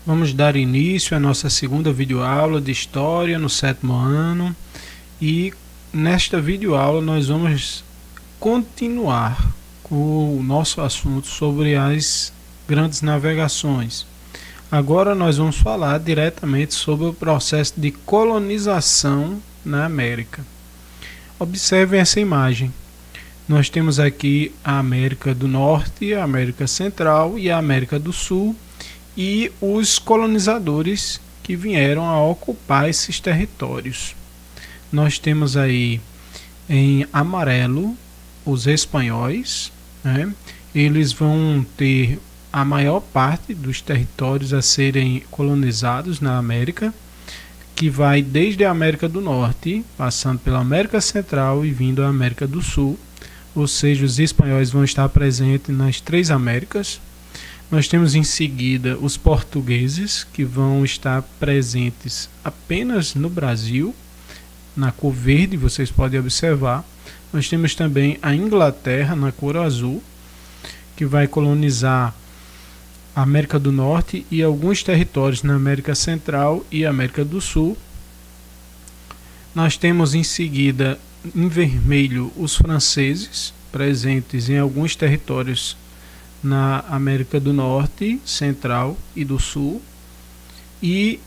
Vamos dar início à nossa segunda videoaula de História no 7º ano e nesta videoaula nós vamos continuar com o nosso assunto sobre as grandes navegações. Agora nós vamos falar diretamente sobre o processo de colonização na América. Observem essa imagem. Nós temos aqui a América do Norte, a América Central e a América do Sul, e os colonizadores que vieram a ocupar esses territórios. Nós temos aí em amarelo os espanhóis, né? Eles vão ter a maior parte dos territórios a serem colonizados na América, que vai desde a América do Norte, passando pela América Central e vindo à América do Sul, ou seja, os espanhóis vão estar presentes nas três Américas. Nós temos em seguida os portugueses, que vão estar presentes apenas no Brasil, na cor verde, vocês podem observar. Nós temos também a Inglaterra, na cor azul, que vai colonizar a América do Norte e alguns territórios na América Central e América do Sul. Nós temos em seguida, em vermelho, os franceses, presentes em alguns territórios na América do Norte, Central e do Sul. E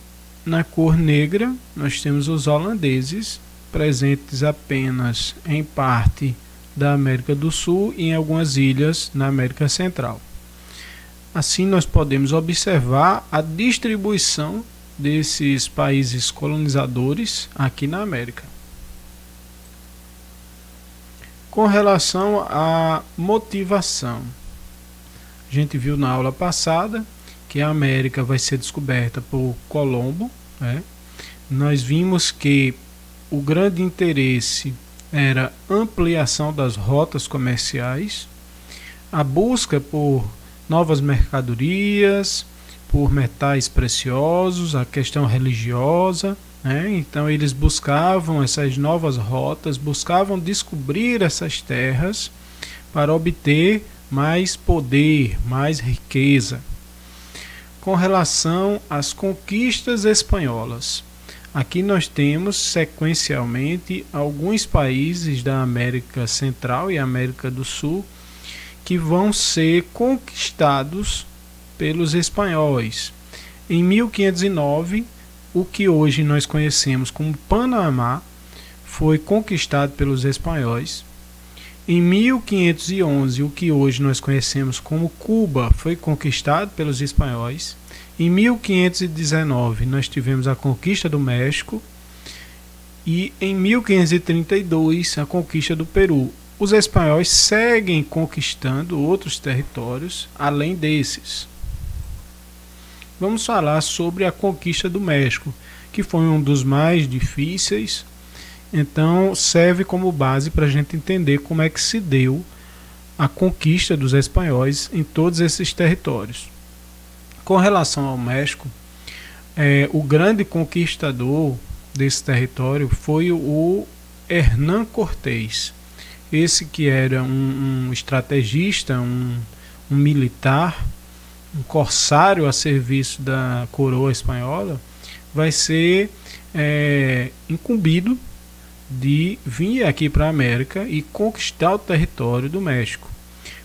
na cor negra nós temos os holandeses, presentes apenas em parte da América do Sul e em algumas ilhas na América Central. Assim nós podemos observar a distribuição desses países colonizadores aqui na América. Com relação à motivação, a gente viu na aula passada que a América vai ser descoberta por Colombo, né? Nós vimos que o grande interesse era ampliação das rotas comerciais, a busca por novas mercadorias, por metais preciosos, a questão religiosa, né? Então eles buscavam essas novas rotas, buscavam descobrir essas terras para obter mais poder, mais riqueza. Com relação às conquistas espanholas, aqui nós temos sequencialmente alguns países da América Central e América do Sul que vão ser conquistados pelos espanhóis. Em 1509, o que hoje nós conhecemos como Panamá foi conquistado pelos espanhóis. Em 1511, o que hoje nós conhecemos como Cuba foi conquistado pelos espanhóis. Em 1519, nós tivemos a conquista do México. E em 1532, a conquista do Peru. Os espanhóis seguem conquistando outros territórios além desses. Vamos falar sobre a conquista do México, que foi um dos mais difíceis. Então serve como base para a gente entender como é que se deu a conquista dos espanhóis em todos esses territórios. Com relação ao México, o grande conquistador desse território foi o Hernán Cortés. Esse que era um estrategista, um militar, um corsário a serviço da coroa espanhola, vai ser incumbido de vir aqui para a América e conquistar o território do México.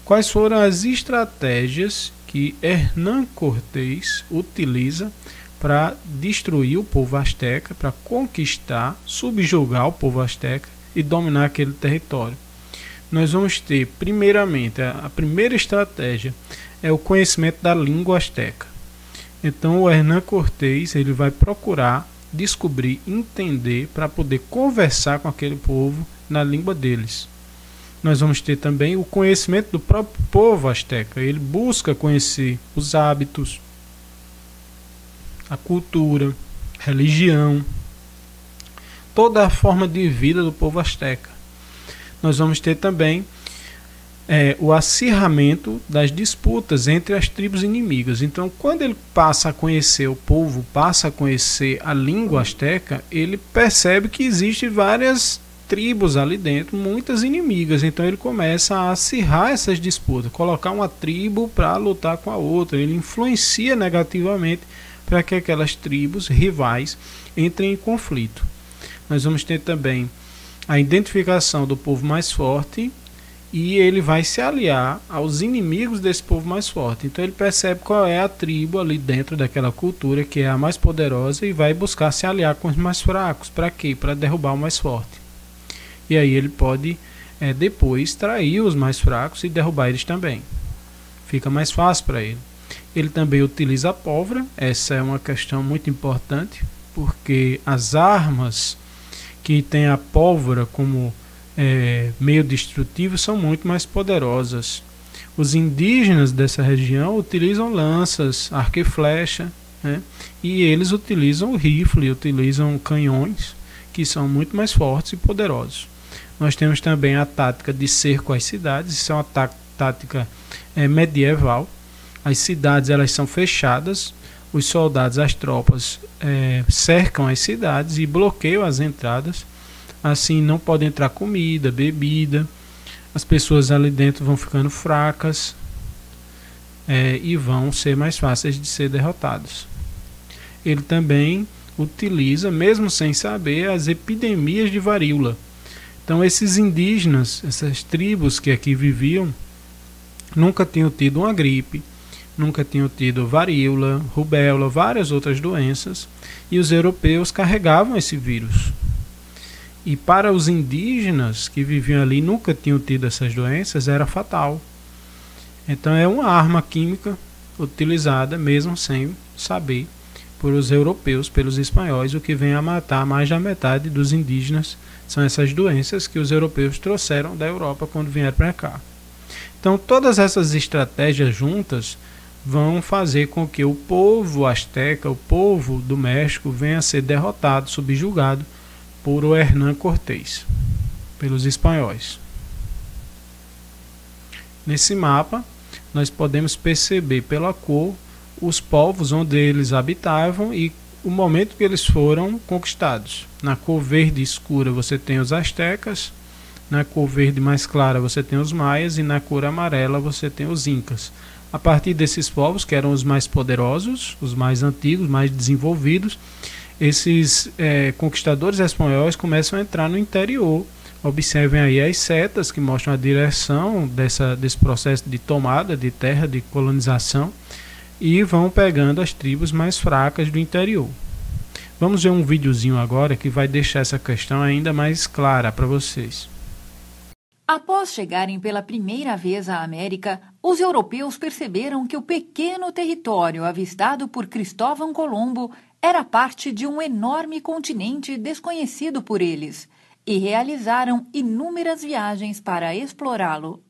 Quais foram as estratégias que Hernán Cortés utiliza para destruir o povo asteca, para conquistar, subjugar o povo asteca e dominar aquele território? Nós vamos ter, primeiramente, a primeira estratégia é o conhecimento da língua asteca. Então o Hernán Cortés ele vai procurar descobrir, entender, para poder conversar com aquele povo na língua deles. Nós vamos ter também o conhecimento do próprio povo asteca. Ele busca conhecer os hábitos, a cultura, religião, toda a forma de vida do povo asteca. Nós vamos ter também o acirramento das disputas entre as tribos inimigas. Então, quando ele passa a conhecer o povo, passa a conhecer a língua asteca, ele percebe que existem várias tribos ali dentro, muitas inimigas. Então ele começa a acirrar essas disputas, colocar uma tribo para lutar com a outra. Ele influencia negativamente para que aquelas tribos rivais entrem em conflito. Nós vamos ter também a identificação do povo mais forte, e ele vai se aliar aos inimigos desse povo mais forte. Então ele percebe qual é a tribo ali dentro daquela cultura que é a mais poderosa e vai buscar se aliar com os mais fracos. Para quê? Para derrubar o mais forte. E aí ele pode depois trair os mais fracos e derrubar eles também. Fica mais fácil para ele. Ele também utiliza a pólvora. Essa é uma questão muito importante, porque as armas que têm a pólvora como meio destrutivo são muito mais poderosas. Os indígenas dessa região utilizam lanças, arco e flecha, né? E eles utilizam o rifle, utilizam canhões, que são muito mais fortes e poderosos. Nós temos também a tática de cerco às cidades. Isso é uma tática medieval. As cidades elas são fechadas, os soldados, as tropas cercam as cidades e bloqueiam as entradas. Assim não pode entrar comida, bebida, as pessoas ali dentro vão ficando fracas e vão ser mais fáceis de ser derrotados. Ele também utiliza, mesmo sem saber, as epidemias de varíola. Então esses indígenas, essas tribos que aqui viviam, nunca tinham tido uma gripe, nunca tinham tido varíola, rubéola, várias outras doenças, e os europeus carregavam esse vírus. E para os indígenas que viviam ali nunca tinham tido essas doenças, era fatal. Então é uma arma química utilizada, mesmo sem saber, por os europeus, pelos espanhóis, o que vem a matar mais da metade dos indígenas. São essas doenças que os europeus trouxeram da Europa quando vieram para cá. Então todas essas estratégias juntas vão fazer com que o povo asteca, o povo do México, venha a ser derrotado, subjugado por o Hernán Cortés, pelos espanhóis. Nesse mapa, nós podemos perceber pela cor os povos onde eles habitavam e o momento que eles foram conquistados. Na cor verde escura você tem os astecas, na cor verde mais clara você tem os maias e na cor amarela você tem os incas. A partir desses povos, que eram os mais poderosos, os mais antigos, mais desenvolvidos, esses conquistadores espanhóis começam a entrar no interior. Observem aí as setas que mostram a direção desse processo de tomada de terra, de colonização, e vão pegando as tribos mais fracas do interior. Vamos ver um videozinho agora que vai deixar essa questão ainda mais clara para vocês. Após chegarem pela primeira vez à América, os europeus perceberam que o pequeno território avistado por Cristóvão Colombo era parte de um enorme continente desconhecido por eles, e realizaram inúmeras viagens para explorá-lo.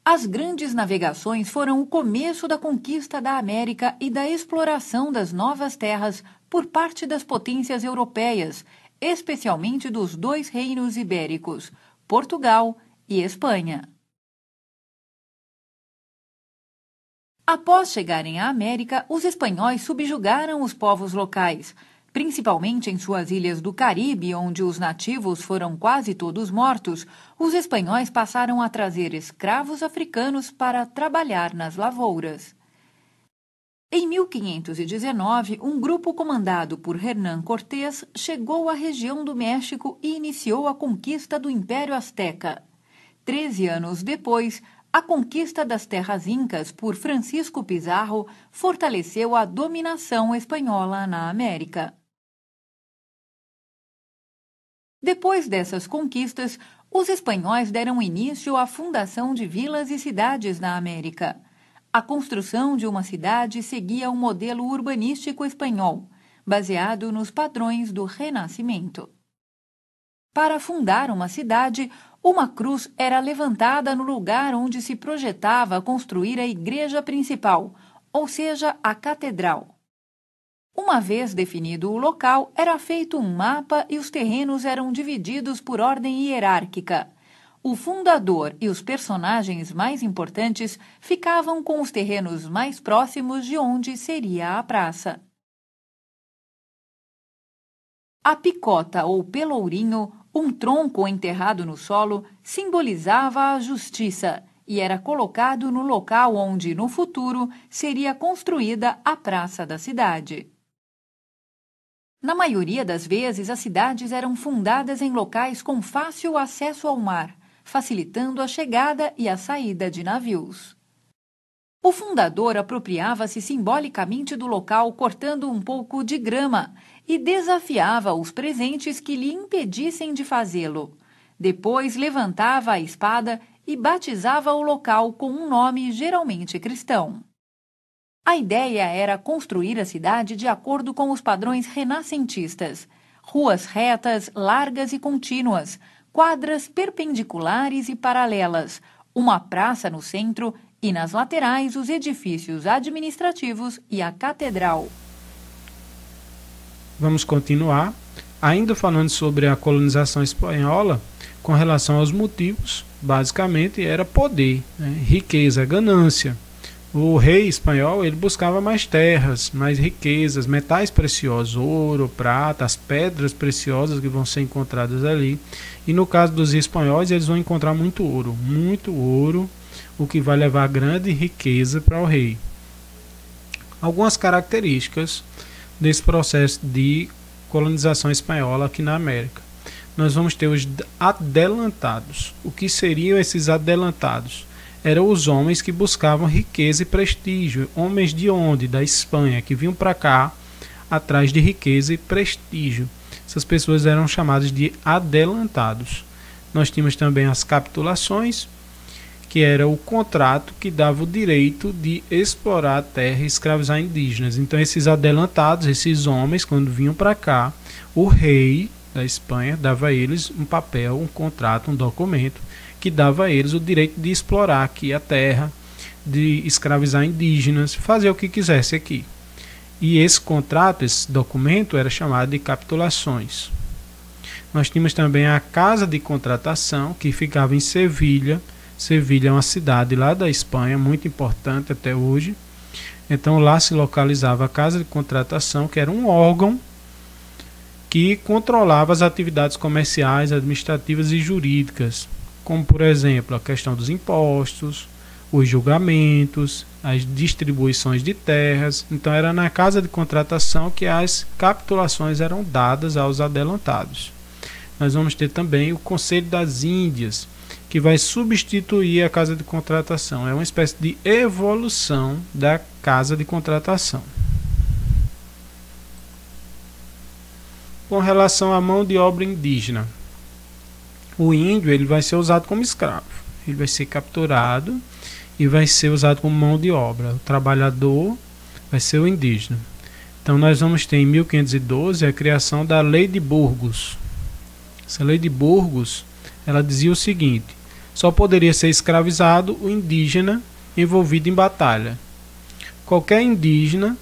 As grandes navegações foram o começo da conquista da América e da exploração das novas terras por parte das potências europeias, especialmente dos dois reinos ibéricos, Portugal e Espanha. Após chegarem à América, os espanhóis subjugaram os povos locais, principalmente em suas ilhas do Caribe, onde os nativos foram quase todos mortos. Os espanhóis passaram a trazer escravos africanos para trabalhar nas lavouras. Em 1519, um grupo comandado por Hernán Cortés chegou à região do México e iniciou a conquista do Império Azteca. 13 anos depois, a conquista das terras incas por Francisco Pizarro fortaleceu a dominação espanhola na América. Depois dessas conquistas, os espanhóis deram início à fundação de vilas e cidades na América. A construção de uma cidade seguia um modelo urbanístico espanhol, baseado nos padrões do Renascimento. Para fundar uma cidade, uma cruz era levantada no lugar onde se projetava construir a igreja principal, ou seja, a catedral. Uma vez definido o local, era feito um mapa e os terrenos eram divididos por ordem hierárquica. O fundador e os personagens mais importantes ficavam com os terrenos mais próximos de onde seria a praça. A picota ou pelourinho, um tronco enterrado no solo, simbolizava a justiça, e era colocado no local onde, no futuro, seria construída a praça da cidade. Na maioria das vezes, as cidades eram fundadas em locais com fácil acesso ao mar, facilitando a chegada e a saída de navios. O fundador apropriava-se simbolicamente do local cortando um pouco de grama e desafiava os presentes que lhe impedissem de fazê-lo. Depois levantava a espada e batizava o local com um nome geralmente cristão. A ideia era construir a cidade de acordo com os padrões renascentistas: ruas retas, largas e contínuas, quadras perpendiculares e paralelas, uma praça no centro e nas laterais os edifícios administrativos e a catedral. Vamos continuar, ainda falando sobre a colonização espanhola, com relação aos motivos, basicamente era poder, né? Riqueza, ganância. O rei espanhol ele buscava mais terras, mais riquezas, metais preciosos, ouro, prata, as pedras preciosas que vão ser encontradas ali. E no caso dos espanhóis, eles vão encontrar muito ouro, o que vai levar grande riqueza para o rei. Algumas características desse processo de colonização espanhola aqui na América. Nós vamos ter os adelantados. O que seriam esses adelantados? Eram os homens que buscavam riqueza e prestígio. Homens de onde? Da Espanha, que vinham para cá atrás de riqueza e prestígio. Essas pessoas eram chamadas de adelantados. Nós tínhamos também as capitulações, que era o contrato que dava o direito de explorar a terra e escravizar indígenas. Então esses adelantados, esses homens, quando vinham para cá, o rei da Espanha dava a eles um papel, um contrato, um documento, que dava a eles o direito de explorar aqui a terra, de escravizar indígenas, fazer o que quisesse aqui. E esse contrato, esse documento, era chamado de capitulações. Nós tínhamos também a Casa de Contratação, que ficava em Sevilha. Sevilha é uma cidade lá da Espanha, muito importante até hoje. Então lá se localizava a Casa de Contratação, que era um órgão que controlava as atividades comerciais, administrativas e jurídicas, como por exemplo a questão dos impostos, os julgamentos, as distribuições de terras. Então era na Casa de Contratação que as capitulações eram dadas aos adelantados. Nós vamos ter também o Conselho das Índias, que vai substituir a Casa de Contratação. É uma espécie de evolução da Casa de Contratação. Com relação à mão de obra indígena, o índio ele vai ser usado como escravo. Ele vai ser capturado e vai ser usado como mão de obra. O trabalhador vai ser o indígena. Então nós vamos ter em 1512 a criação da Lei de Burgos. Essa Lei de Burgos, ela dizia o seguinte: só poderia ser escravizado o indígena envolvido em batalha. Qualquer indígena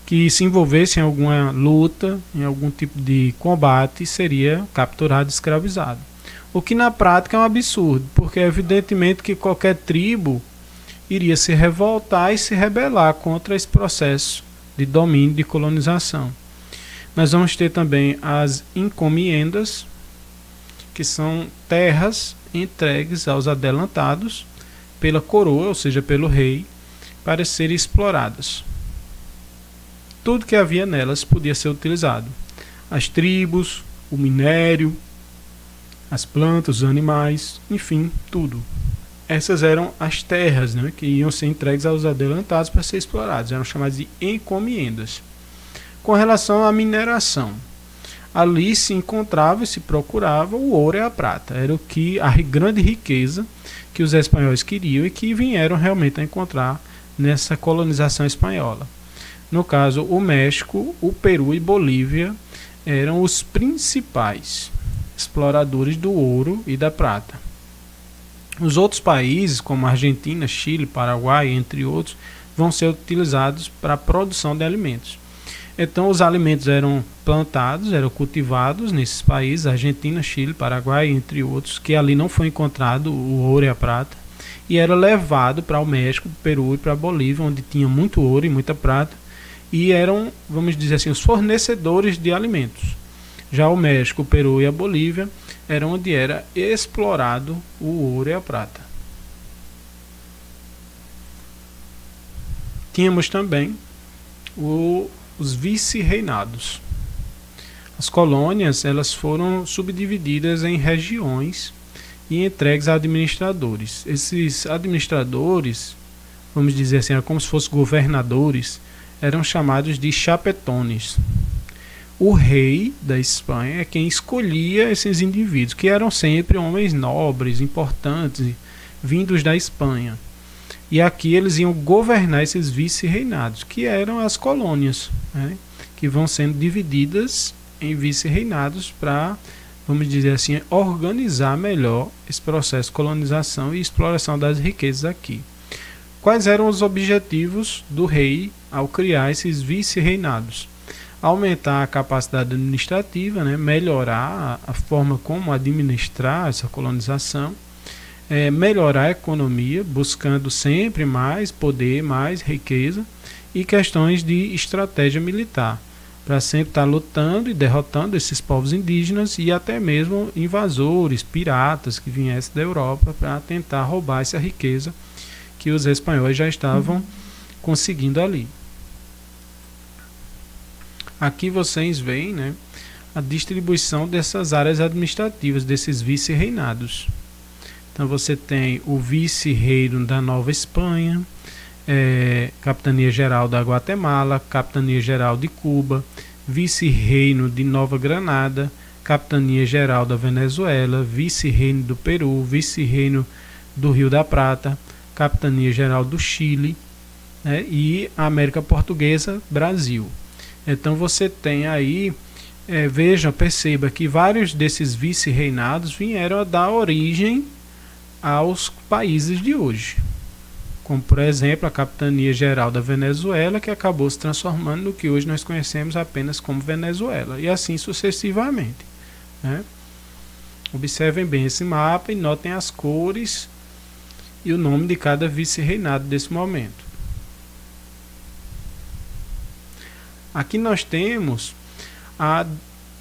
que se envolvesse em alguma luta, em algum tipo de combate, seria capturado e escravizado. O que na prática é um absurdo, porque é evidentemente que qualquer tribo iria se revoltar e se rebelar contra esse processo de domínio, de colonização. Nós vamos ter também as encomiendas, que são terras entregues aos adelantados pela coroa, ou seja, pelo rei, para serem exploradas. Tudo que havia nelas podia ser utilizado. As tribos, o minério, as plantas, os animais, enfim, tudo. Essas eram as terras, né, que iam ser entregues aos adelantados para ser exploradas. Eram chamadas de encomiendas. Com relação à mineração, ali se encontrava e se procurava o ouro e a prata. Era o que a grande riqueza que os espanhóis queriam e que vieram realmente a encontrar nessa colonização espanhola. No caso, o México, o Peru e Bolívia eram os principais exploradores do ouro e da prata. Os outros países, como Argentina, Chile, Paraguai, entre outros, vão ser utilizados para a produção de alimentos. Então, os alimentos eram plantados, eram cultivados nesses países, Argentina, Chile, Paraguai, entre outros, que ali não foi encontrado o ouro e a prata, e era levado para o México, Peru e para a Bolívia, onde tinha muito ouro e muita prata, e eram, vamos dizer assim, os fornecedores de alimentos. Já o México, o Peru e a Bolívia eram onde era explorado o ouro e a prata. Tínhamos também os vice-reinados. As colônias, elas foram subdivididas em regiões e entregues a administradores. Esses administradores, vamos dizer assim, como se fossem governadores, eram chamados de chapetones. O rei da Espanha é quem escolhia esses indivíduos, que eram sempre homens nobres, importantes, vindos da Espanha. E aqui eles iam governar esses vice-reinados, que eram as colônias, né, que vão sendo divididas em vice-reinados para, vamos dizer assim, organizar melhor esse processo de colonização e exploração das riquezas aqui. Quais eram os objetivos do rei ao criar esses vice-reinados? Aumentar a capacidade administrativa, né, melhorar a forma como administrar essa colonização, melhorar a economia, buscando sempre mais poder, mais riqueza, e questões de estratégia militar, para sempre estar lutando e derrotando esses povos indígenas e até mesmo invasores, piratas que viessem da Europa para tentar roubar essa riqueza que os espanhóis já estavam conseguindo ali. Aqui vocês veem, né, a distribuição dessas áreas administrativas, desses vice-reinados. Então você tem o vice-reino da Nova Espanha, Capitania Geral da Guatemala, Capitania Geral de Cuba, vice-reino de Nova Granada, Capitania Geral da Venezuela, vice-reino do Peru, vice-reino do Rio da Prata, Capitania Geral do Chile, né, e a América Portuguesa, Brasil. Então você tem aí, perceba que vários desses vice-reinados vieram a dar origem aos países de hoje, como por exemplo a Capitania Geral da Venezuela, que acabou se transformando no que hoje nós conhecemos apenas como Venezuela, e assim sucessivamente, né? Observem bem esse mapa e notem as cores e o nome de cada vice-reinado desse momento. Aqui nós temos a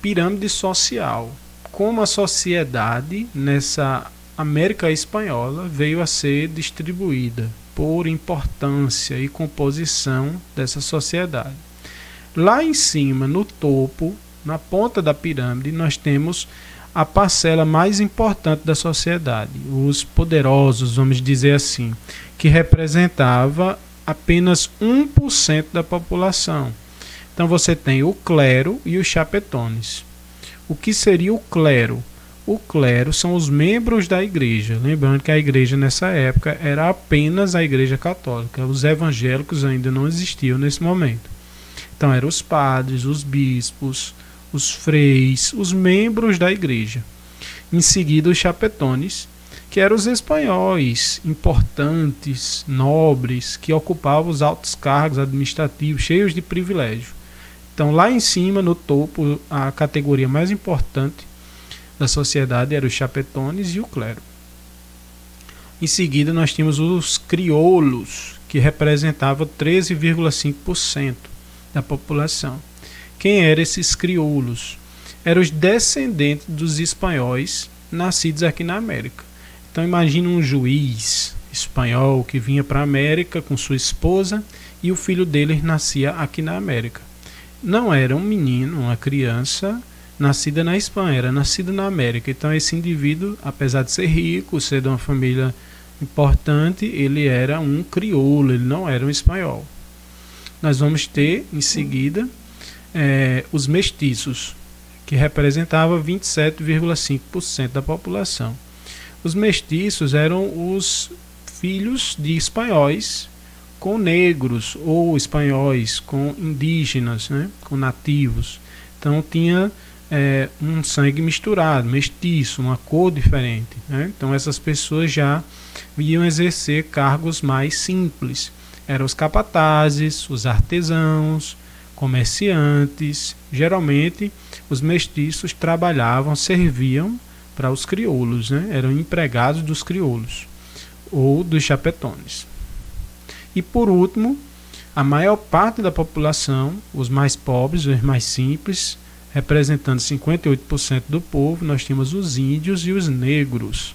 pirâmide social, como a sociedade nessa América Espanhola veio a ser distribuída por importância e composição dessa sociedade. Lá em cima, no topo, na ponta da pirâmide, nós temos a parcela mais importante da sociedade, os poderosos, vamos dizer assim, que representava apenas 1% da população. Então você tem o clero e os chapetones. O que seria o clero? O clero são os membros da igreja. Lembrando que a igreja nessa época era apenas a igreja católica. Os evangélicos ainda não existiam nesse momento. Então eram os padres, os bispos, os freis, os membros da igreja. Em seguida os chapetones, que eram os espanhóis importantes, nobres, que ocupavam os altos cargos administrativos, cheios de privilégio. Então lá em cima, no topo, a categoria mais importante da sociedade era os chapetones e o clero. Em seguida nós tínhamos os crioulos, que representavam 13,5% da população. Quem eram esses crioulos? Eram os descendentes dos espanhóis nascidos aqui na América. Então imagine um juiz espanhol que vinha para a América com sua esposa e o filho dele nascia aqui na América. Não era um menino, uma criança nascida na Espanha, era nascido na América. Então esse indivíduo, apesar de ser rico, ser de uma família importante, ele era um crioulo, ele não era um espanhol. Nós vamos ter em seguida os mestiços, que representavam 27,5% da população. Os mestiços eram os filhos de espanhóis com negros, ou espanhóis com indígenas, né, com nativos. Então tinha um sangue misturado, mestiço, uma cor diferente, né? Então essas pessoas já iam exercer cargos mais simples. Eram os capatazes, os artesãos, comerciantes. Geralmente os mestiços trabalhavam, serviam para os crioulos, né? Eram empregados dos crioulos ou dos chapetones. E por último, a maior parte da população, os mais pobres, os mais simples, representando 58% do povo, nós tínhamos os índios e os negros.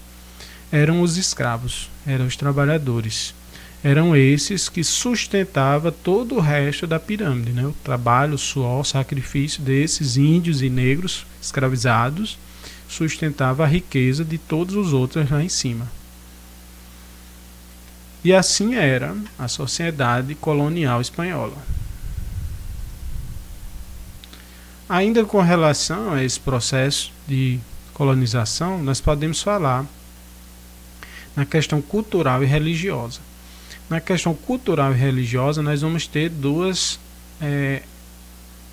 Eram os escravos, eram os trabalhadores. eram esses que sustentavam todo o resto da pirâmide, né? O trabalho, o suor, o sacrifício desses índios e negros escravizados sustentava a riqueza de todos os outros lá em cima. E assim era a sociedade colonial espanhola. Ainda com relação a esse processo de colonização, nós podemos falar na questão cultural e religiosa. Na questão cultural e religiosa, nós vamos ter dois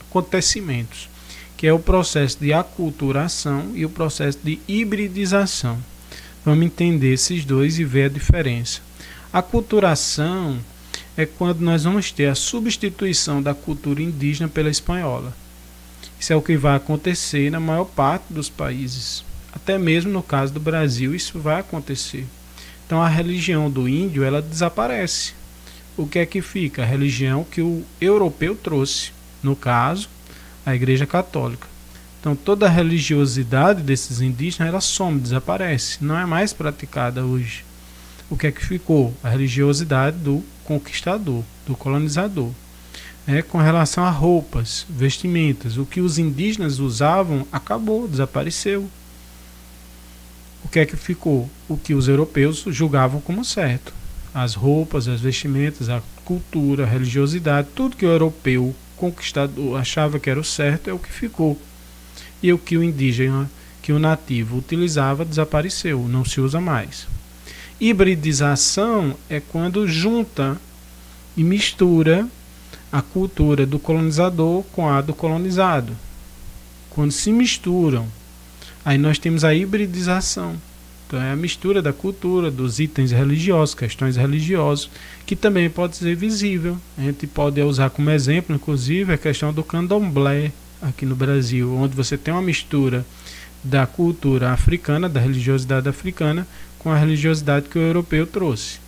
acontecimentos, que é o processo de aculturação e o processo de hibridização. Vamos entender esses dois e ver a diferença. A aculturação é quando nós vamos ter a substituição da cultura indígena pela espanhola. Isso é o que vai acontecer na maior parte dos países. Até mesmo no caso do Brasil, isso vai acontecer. Então a religião do índio, ela desaparece. O que é que fica? A religião que o europeu trouxe, no caso, a Igreja Católica. Então toda a religiosidade desses indígenas, ela some, desaparece, não é mais praticada hoje. O que é que ficou? A religiosidade do conquistador, do colonizador. Com relação a roupas, vestimentas, o que os indígenas usavam acabou, desapareceu. O que é que ficou? O que os europeus julgavam como certo. As roupas, as vestimentas, a cultura, a religiosidade, tudo que o europeu conquistador achava que era o certo é o que ficou. E o que o indígena, que o nativo utilizava, desapareceu, não se usa mais. Hibridização é quando junta e mistura a cultura do colonizador com a do colonizado. Quando se misturam, aí nós temos a hibridização. Então é a mistura da cultura, dos itens religiosos, questões religiosas, que também pode ser visível. A gente pode usar como exemplo, inclusive, a questão do candomblé aqui no Brasil, onde você tem uma mistura da cultura africana, da religiosidade africana, com a religiosidade que o europeu trouxe.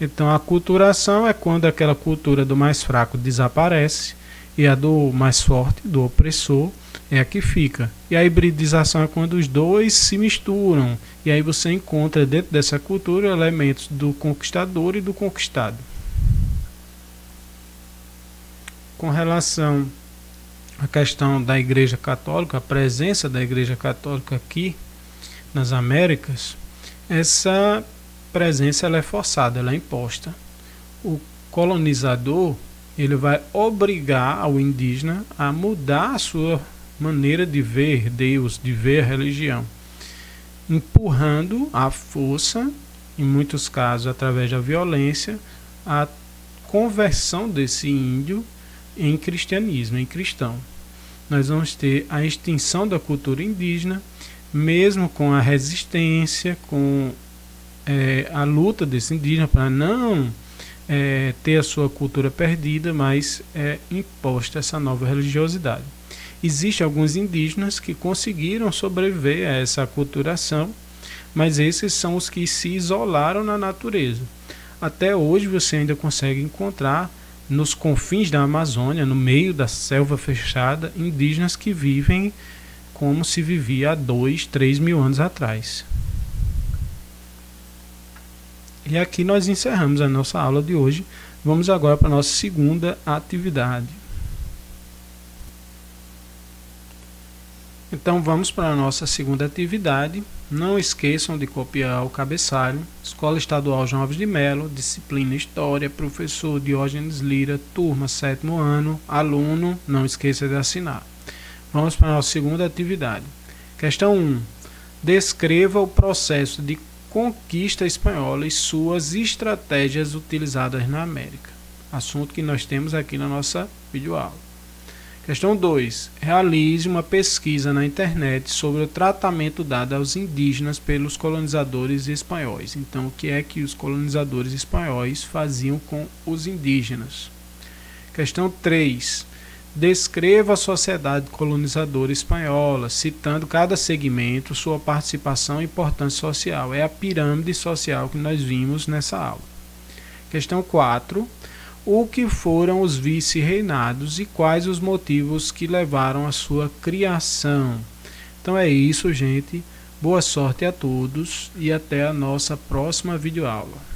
Então a aculturação é quando aquela cultura do mais fraco desaparece e a do mais forte, do opressor, é a que fica. E a hibridização é quando os dois se misturam. E aí você encontra dentro dessa cultura elementos do conquistador e do conquistado. Com relação à questão da Igreja Católica, a presença da Igreja Católica aqui nas Américas, essa presença ela é forçada, ela é imposta. O colonizador ele vai obrigar ao indígena a mudar a sua maneira de ver Deus, de ver a religião, empurrando à força, em muitos casos através da violência, a conversão desse índio em cristianismo, em cristão. Nós vamos ter a extinção da cultura indígena, mesmo com a resistência, com a luta desse indígena para não ter a sua cultura perdida, mas é imposta essa nova religiosidade. Existem alguns indígenas que conseguiram sobreviver a essa aculturação, mas esses são os que se isolaram na natureza. Até hoje você ainda consegue encontrar nos confins da Amazônia, no meio da selva fechada, indígenas que vivem como se vivia há 2, 3 mil anos atrás. E aqui nós encerramos a nossa aula de hoje. Vamos agora para a nossa segunda atividade. Então vamos para a nossa segunda atividade. Não esqueçam de copiar o cabeçalho. Escola Estadual João Alves de Melo, disciplina História, professor Diógenes Lira, turma 7º ano, aluno, não esqueça de assinar. Vamos para a nossa segunda atividade. Questão 1. Descreva o processo de conquista espanhola e suas estratégias utilizadas na América. Assunto que nós temos aqui na nossa videoaula. Questão 2. Realize uma pesquisa na internet sobre o tratamento dado aos indígenas pelos colonizadores espanhóis. Então, o que é que os colonizadores espanhóis faziam com os indígenas? Questão 3. Descreva a sociedade colonizadora espanhola, citando cada segmento, sua participação e importância social. É a pirâmide social que nós vimos nessa aula. Questão 4. O que foram os vice-reinados e quais os motivos que levaram à sua criação? Então é isso, gente. Boa sorte a todos e até a nossa próxima videoaula.